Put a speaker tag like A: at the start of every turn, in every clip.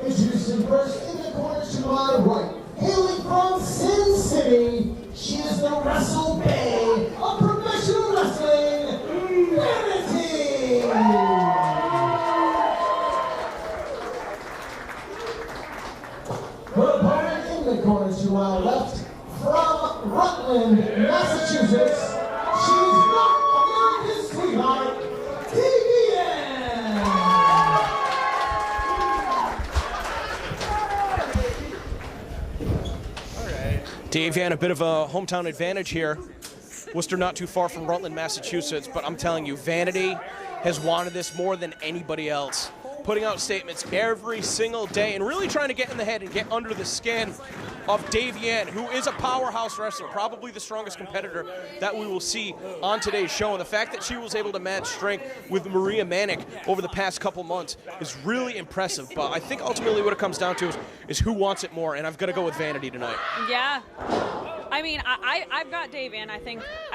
A: Introducing first in the corner to my right, hailing from Sin City, she is the Wrestle Bay of professional wrestling, Vanity! Her opponent in the corner to my left, from Rutland, Massachusetts, she's not America's sweetheart, Davienne!
B: Davienne, a bit of a hometown advantage here. Worcester not too far from Rutland, Massachusetts, but I'm telling you, Vanity has wanted this more than anybody else. Putting out statements every single day and really trying to get in the head and get under the skin of Davienne, who is a powerhouse wrestler, probably the strongest competitor that we will see on today's show. And the fact that she was able to match strength with Maria Manic over the past couple months is really impressive. But I think ultimately what it comes down to is who wants it more, and I've got to go with Vanity tonight.
C: Yeah. I mean, I've got Davienne. I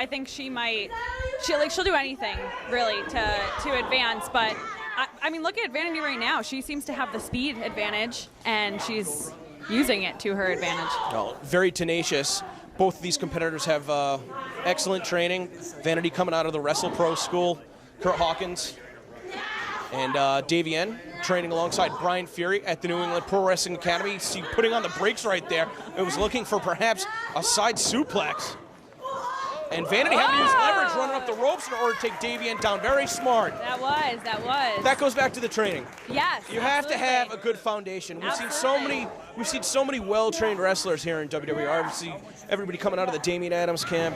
C: think she'll do anything really to advance. But I mean, look at Vanity right now. She seems to have the speed advantage, and she's using it to her advantage.
B: Oh, very tenacious. Both of these competitors have excellent training. Vanity coming out of the Wrestle Pro school, Kurt Hawkins, and Davienne training alongside Brian Fury at the New England Pro Wrestling Academy. See, putting on the brakes right there. It was looking for perhaps a side suplex. And Vanity having to use leverage running up the ropes in order to take Davienne down. Very smart.
C: That was.
B: That goes back to the training.
C: Yes.
B: You have to have a good foundation. We've seen so many well-trained wrestlers here in WWE. Obviously, everybody coming out of the Damian Adams camp,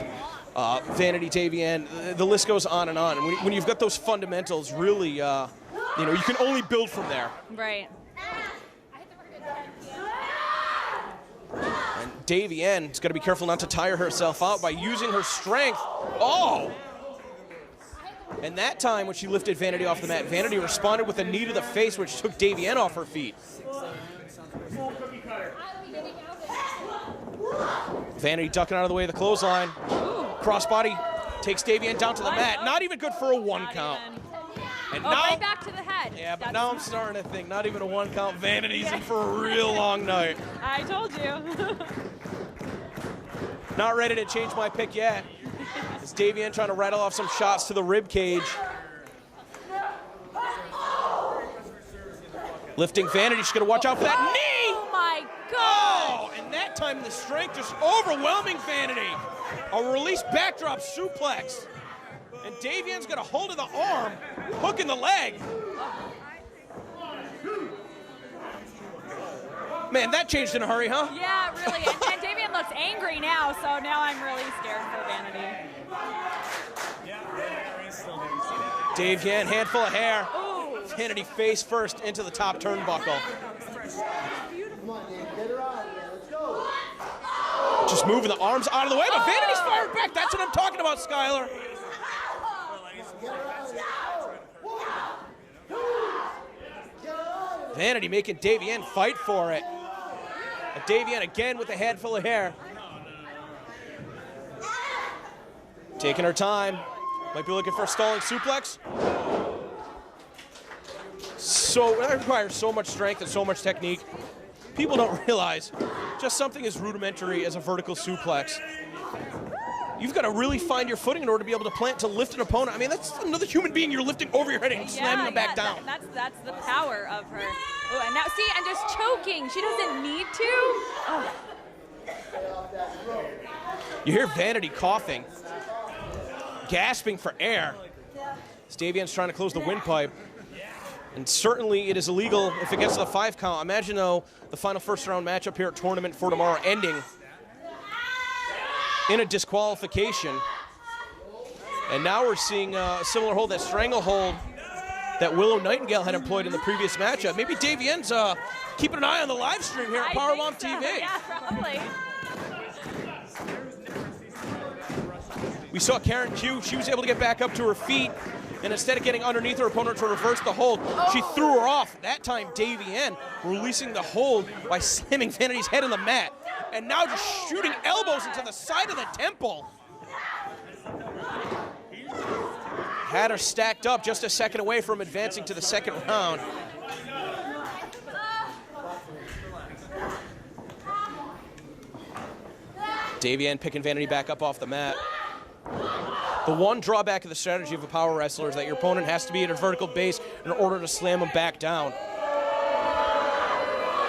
B: Vanity, Davienne, the list goes on and on. And when you've got those fundamentals, really, you can only build from there.
C: Right.
B: And Davienne's got to be careful not to tire herself out by using her strength. Oh! And that time when she lifted Vanity off the mat, Vanity responded with a knee to the face, which took Davienne off her feet. Vanity ducking out of the way of the clothesline. Crossbody takes Davienne down to the mat. Not even good for a one count. And now,
C: right back to the head.
B: Yeah, but now I'm starting to think, not even a one count. Vanity's in for a real long night.
C: I told you.
B: Not ready to change my pick yet. It's Davienne trying to rattle off some shots to the rib cage. Lifting Vanity, she's gonna watch out for that knee!
C: Oh my God!
B: Oh, and that time the strength just overwhelming Vanity. A release backdrop suplex. And Davienne's got a hold of the arm, hooking the leg. Man, that changed in a hurry, huh?
C: Yeah, really. And Davienne looks angry now, so now I'm really scared for Vanity.
B: Davienne, handful of hair.
C: Ooh.
B: Vanity face first into the top turnbuckle. Just moving the arms out of the way, but Vanity's firing back. That's what I'm talking about, Skylar. Vanity making Davienne fight for it. And Davienne again with a head full of hair. Taking her time. Might be looking for a stalling suplex. So that requires so much strength and so much technique. People don't realize just something as rudimentary as a vertical suplex. You've got to really find your footing in order to be able to plant to lift an opponent. I mean, that's another human being you're lifting over your head and slamming them back down.
C: That's the power of her. Oh, and now see, and just choking. She doesn't need to. Oh.
B: You hear Vanity coughing, gasping for air. Davienne's trying to close the windpipe. And certainly it is illegal if it gets to the 5 count. Imagine, though, the final first-round matchup here at Tournament for Tomorrow ending in a disqualification. And now we're seeing a similar hold, that stranglehold that Willow Nightingale had employed in the previous matchup. Maybe Davienne's keeping an eye on the live stream here at Powerbomb TV.
C: Yeah, probably.
B: We saw Karen Q. She was able to get back up to her feet, and instead of getting underneath her opponent to reverse the hold, she threw her off. That time, Davienne releasing the hold by slamming Vanity's head on the mat. And now just shooting elbows into the side of the temple. Had her stacked up just a second away from advancing to the second round. Davienne picking Vanity back up off the mat. The one drawback of the strategy of a power wrestler is that your opponent has to be at a vertical base in order to slam him back down.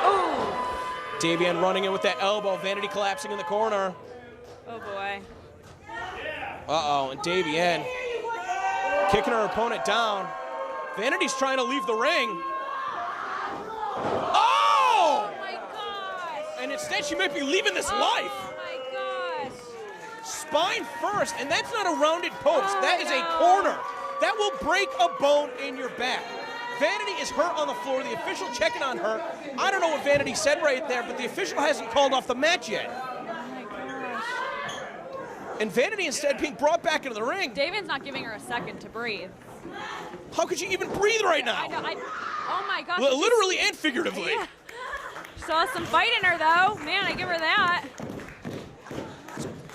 C: Oh.
B: Davienne running in with that elbow. Vanity collapsing in the corner.
C: Oh, boy.
B: Uh-oh, and Davienne kicking her opponent down. Vanity's trying to leave the ring. Oh!
C: Oh, my gosh.
B: And instead, she might be leaving this life.
C: Oh, my gosh.
B: Spine first, and that's not a rounded post.
C: Oh,
B: that is a
C: no.
B: corner. That will break a bone in your back. Vanity is hurt on the floor. The official checking on her. I don't know what Vanity said right there, but the official hasn't called off the match yet.
C: Oh, my gosh.
B: And Vanity instead being brought back into the ring.
C: Davienne's not giving her a second to breathe.
B: How could you even breathe right now?
C: I know. Oh, my gosh.
B: Literally and figuratively.
C: Yeah. Saw some fight in her, though. Man, I give her that.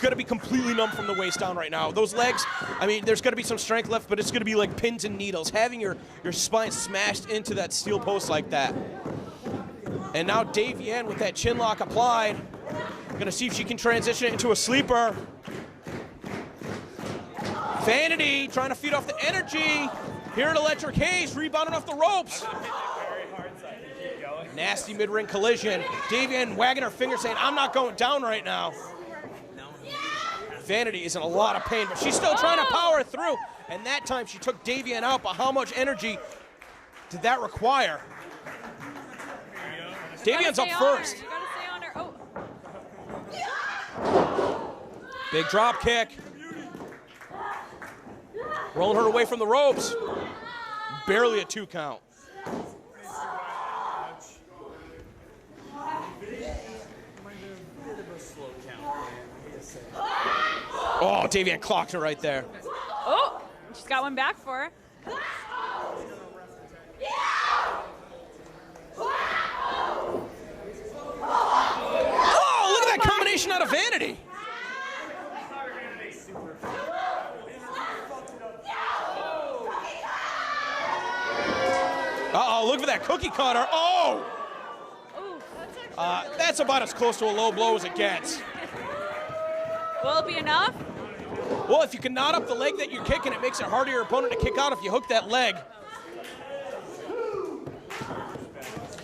B: Gonna be completely numb from the waist down right now. Those legs, I mean, there's gonna be some strength left, but it's gonna be like pins and needles, having your spine smashed into that steel post like that. And now Davienne with that chin lock applied. Gonna see if she can transition it into a sleeper. Vanity trying to feed off the energy. Here at Electric Haze, rebounding off the ropes. Nasty mid-ring collision. Davienne wagging her finger saying, I'm not going down right now. Vanity is in a lot of pain, but she's still trying to power through. And that time she took Davienne out, but how much energy did that require? Davienne's up first.
C: You gotta stay on her. Oh.
B: Big drop kick. Rolling her away from the ropes. Barely a 2 count. Oh, Davienne clocked her right there.
C: Oh, she's got one back for her.
B: Oh, look at that combination out of Vanity. Uh-oh, look for that cookie cutter. Oh! That's about as close to a low blow as it gets.
C: Will it be enough?
B: Well, if you can knot up the leg that you're kicking, it makes it harder for your opponent to kick out if you hook that leg.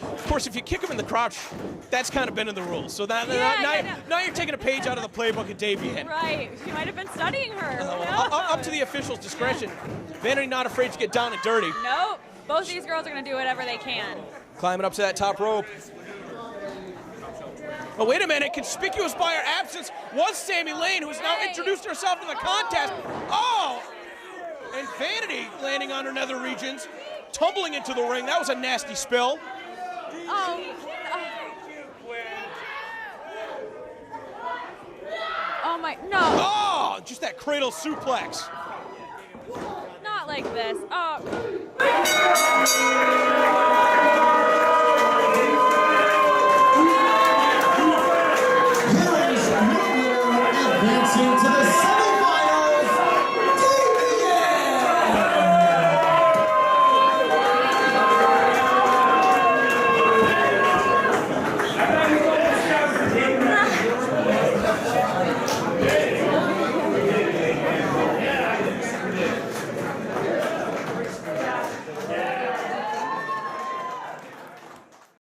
B: Of course, if you kick him in the crouch, that's kind of been in the rules. So now you're taking a page out of the playbook of Davienne.
C: Right. She might have been studying her.
B: Up to the official's discretion. Vanity not afraid to get down and dirty.
C: Nope. Both these girls are going to do whatever they can.
B: Climbing up to that top rope. Oh, wait a minute. Conspicuous by her absence was Sammy Lane, who's now introduced herself in the contest. Oh! And Vanity landing on her nether regions, tumbling into the ring. That was a nasty spill.
C: Oh. Oh, my. No.
B: Oh! Just that cradle suplex.
C: Not like this. Oh.